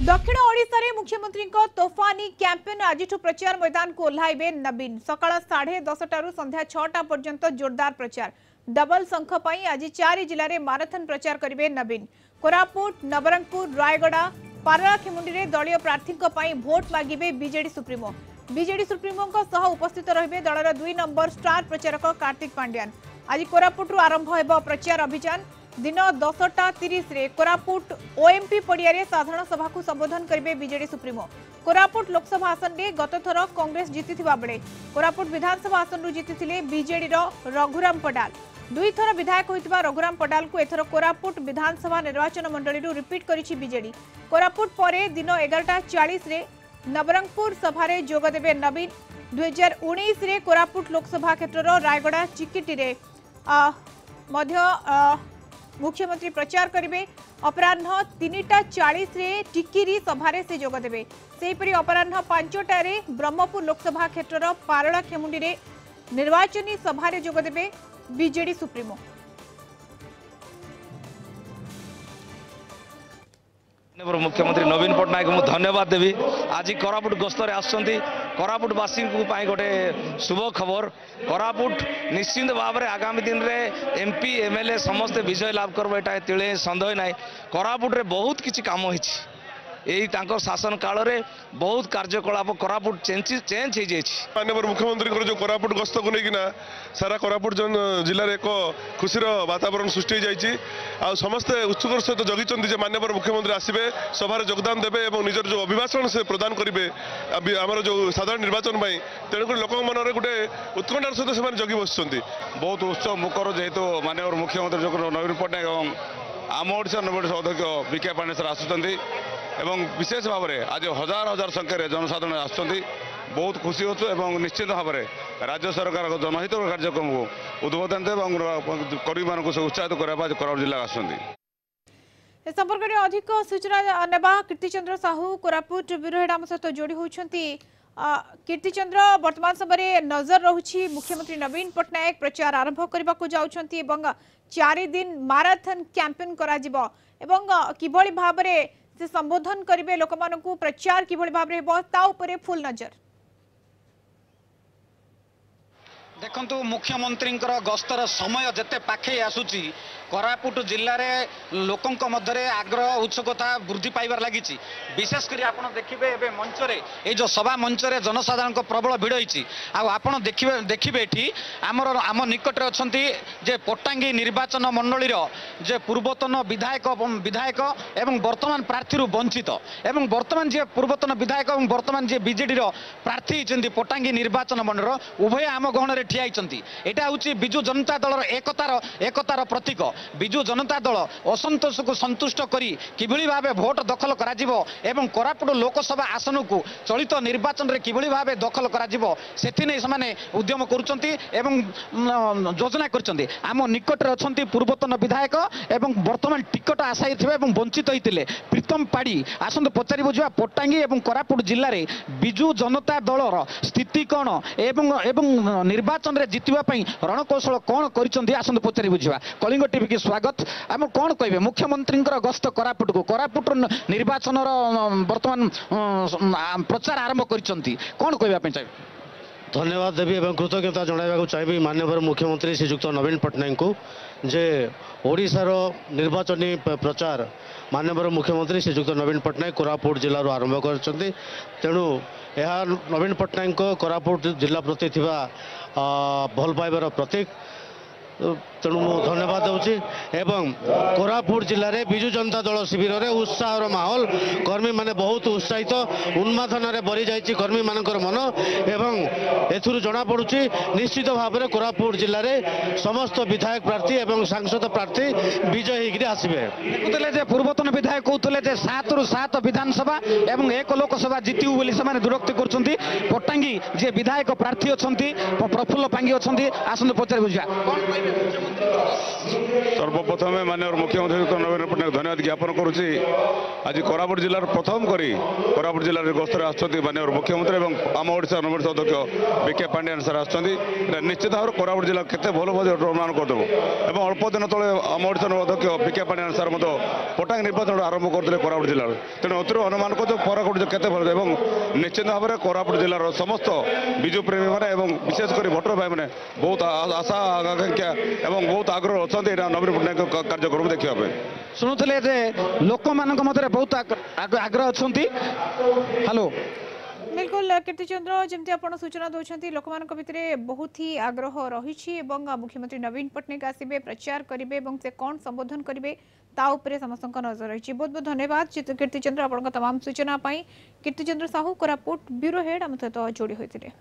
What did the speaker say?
दक्षिण ओडिशा रे मुख्यमंत्री को तोफानी कैंपेन आज प्रचार मैदान को ओह्लाइबे नवीन। सकाळ 10:30 संध्या 6टा पर्यंत जोरदार प्रचार। डबल संख पई आज 4 जिले में माराथन प्रचार करिवे नवीन। कोरापुट, नवरंगपुर, रायगड़ा, पारलाखेमुंडी रे दलीय प्रार्थी भोट मागिबे बीजेडी सुप्रीमो। बीजेडी सुप्रीमो सह उपस्थित रहिबे दलर 2 नंबर स्टार प्रचारक कार्तिक पांड्यान। आज कोरापुट आरंभ हेबो प्रचार अभियान। दिन 10:30 रे कोरापुट ओएमपी पड़िया साधारण सभा को संबोधन करेंगे बीजेडी सुप्रीमो। कोरापुट लोकसभा आसन में गत थर कांग्रेस जीतिथिबा बेले कोरापुट विधानसभा आसन जीति बीजेडी रघुराम पडाल। 2 थर विधायक होइतिबा रघुराम पडाल को एथर कोरापुट विधानसभा निर्वाचन मंडली रिपीट करिछि बीजेडी। कोरापुट परे दिन 11:40 रे नवरंगपुर सभारे जोग देबे नवीन। 2019 रे कोरापुट लोकसभा क्षेत्र रायगड़ा चिकिटी रे मुख्यमंत्री प्रचार करेंगे। अपराह्न 3:40 रे टिकिरी सभारे से जोग देबे। सेहीपरि अपराह्न 5टारे ब्रह्मपुर लोकसभा क्षेत्र पारलाखेमुंडी रे निर्वाचनी सभारे जोग देबे बीजेडी सुप्रीमो। मुख्यमंत्री नवीन पट्टनायक को धन्यवाद देवी। आज कोरापुट गस्तर आसुँच कोरापुटवासी गोटे शुभ खबर। कोरापुट निश्चिंत भाव में आगामी दिन में एमपी एमएलए समस्ते विजय लाभ कर तिले सन्देह ना। कोरापुट रे बहुत किसी काम होती शासन काल में बहुत कार्यकलाप कोरापुट चेंज हो जाए। माननीय मुख्यमंत्री जो कोरापुट गस्त को लेकिन सारा कोरापुट जिले में एक खुशीर वातावरण सृष्टि हो समस्ते उत्सुक सहित जगी माननीय मुख्यमंत्री आसवे सभार योगदान देवे और निजर जो अभिभाषण से प्रदान करेंगे आमर जो साधारण निर्वाचन तेणुक लोक मन में गोटे उत्कंठार सहित से जगी बस बहुत उत्सव मुखर जेहेतु माननीय मुख्यमंत्री जो नवीन पट्टनायक और आम ओडिशा नवोडिशा अध्यक्ष विखे पांडे सर आसुच्च एवं विशेष भाव में आज हजार हजार संख्यार जनसाधारण आसुच्च बहुत खुशी होचु एवं निश्चित भाव में राज्य सरकार जनहित कार्यक्रम को उद्बोधन देव कर्मी मान उत्साहित करने कोरापुट जिला आसुच्च। संपर्क में अधिक सूचना नेबा कीर्तिचंद्र साहू कोरापुट ब्यूरो आम सहित जोड़ी होती। कीर्तिचंद्र वर्तमान समय नजर रहुछि मुख्यमंत्री नवीन पट्टनायक प्रचार आरंभ करने को जाउछंती 4 दिन माराथन कैंपेन करा जिवो एवं किभଳି भाबरे से संबोधन करेंगे लोक मानकु प्रचार किभଳି भाबरे हेबो ता उपरे फुल नजर। देखंतु मुख्यमंत्री गस्तर समय जेते पाखे आसुची कोरापुट जिले में लोकों मध्य आग्रह उत्सुकता वृद्धि पाइबार लगी। विशेषकर आपड़ देखिए ए मंचरे ये जो सभा मंचरे जनसाधारण प्रबल भिड़ होती आपड़ देखिए ये आम निकट अच्छा जे पट्टांगी निर्वाचन मंडलीर जे पूर्वतन विधायक एवं वर्तमान प्रार्थी वंचित एवं वर्तमान जे पूर्वतन विधायक और वर्तमान जे बीजेडी प्रार्थी पट्टांगी निर्वाचन मंडल उभय आम गहन में ठिया यहाँ हूँ विजु जनता दल एकतार प्रतीक। विजु जनता दल असंतोष को संतुष्ट करी किभଳି भावे भोट दखल करा जिवो एवं कोरापुट लोकसभा आसन को चलित निर्वाचन रे किभଳି भावे दखल करा जिवो सेथि नै समाने उद्यम करूचंती एवं योजना करचंती। आम निकट रे अछंती पूर्वतन विधायक एवं वर्तमान टिकट आशायी थिबे एवं वंचित होइतिले प्रीतम पाड़ी आसंत पचारि बुझा पट्टांगी एवं कोरापुट जिल्ला रे विजु जनता दलर स्थिति कोन एवं एवं निर्वाचन रे जितिबा पई रणकौशल कोन करिसंती आसंत पचारि बुझा। कलिंग टीवी की स्वागत। आम कौन कहे मुख्यमंत्री गस्त कोरापुट को कोरापुट निर्वाचन वर्तमान प्रचार आरंभ कौन कहवाई चाहिए? धन्यवाद देवी एवं कृतज्ञता जन चाहिए माननीय मुख्यमंत्री श्रीजुक्त नवीन पट्टनायक को जे ओडिशार निर्वाचनी प्रचार माननीय मुख्यमंत्री श्रीजुक्त नवीन पट्टनायक कोरापुट जिलूर आरंभ कर तेणु यह नवीन पट्टनायक कोरापुट जिला प्रति भल पाइबार प्रतीक तेणु मु धन्यवाद दूसरी एवं कोरापुट जिले में विजु जनता दल शिविर में उत्साहर माहौल कर्मी माने बहुत उत्साहित उन्मादन भरी जाइए कर्मी मानकर मन एवं एथुरु जना पड़ुछि निश्चित भाव में कोरापुट जिले में समस्त विधायक प्रार्थी एवं सांसद प्रार्थी विजय होकर आसबे। देखुले पूर्वतन विधायक कहते 7 रु 7 विधानसभा एवं 1 लोकसभा जीतू बोली से दुरोक्ति करछंती। पट्टांगी जे विधायक प्रार्थी अच्छा प्रफुल्ल पांगी अच्छा आसंत पचार बुझा कौन सर्वप्रथम माननीय मुख्यमंत्री नवीन पट्टनायक धन्यवाद ज्ञापन करुच्ची आज कोरापुट जिलार प्रथम करी कोरापुट जिले में गस्तर आसनीय मुख्यमंत्री और आम ओडिशा नवनिर्वाचित अध्यक्ष बीके पांड्यान सर निश्चित भाव कोरापुट जिला केते भल निर्माण करदेव और अल्प दिन तले आम ओडिशा अध्यक्ष बीके पांड्यान सर पटांग निर्वाचन आरंभ करते कोरापुट जिले तेणु अतिर अनुमान कर कोरापुट केते भल निश्चित भाव में कोरापुट जिलार समस्त विजु प्रेमी मैंने विशेषकर भोटर भाई मैंने बहुत आशा आकांक्षा और बहुत आग्रह अच्छा नवीन पट्टनायक कार्यक्रम देखा शुणुले लोक मान बहुत आग्रह अच्छा हेलो बिल्कुल कीर्तिचंद्र जमती आप सूचना दौरान लोक भितर बहुत ही आग्रह रही मुख्यमंत्री नवीन पट्टनायक आसवे प्रचार करेंगे से कौन संबोधन करेंगे ताऊपर समस्त नजर रही बहुत बहुत धन्यवाद कीर्तिचंद्र आप तमाम सूचना कीर्तिचंद्र साहू कोरापुट ब्यूरो हेड आम सहित जोड़ी होते।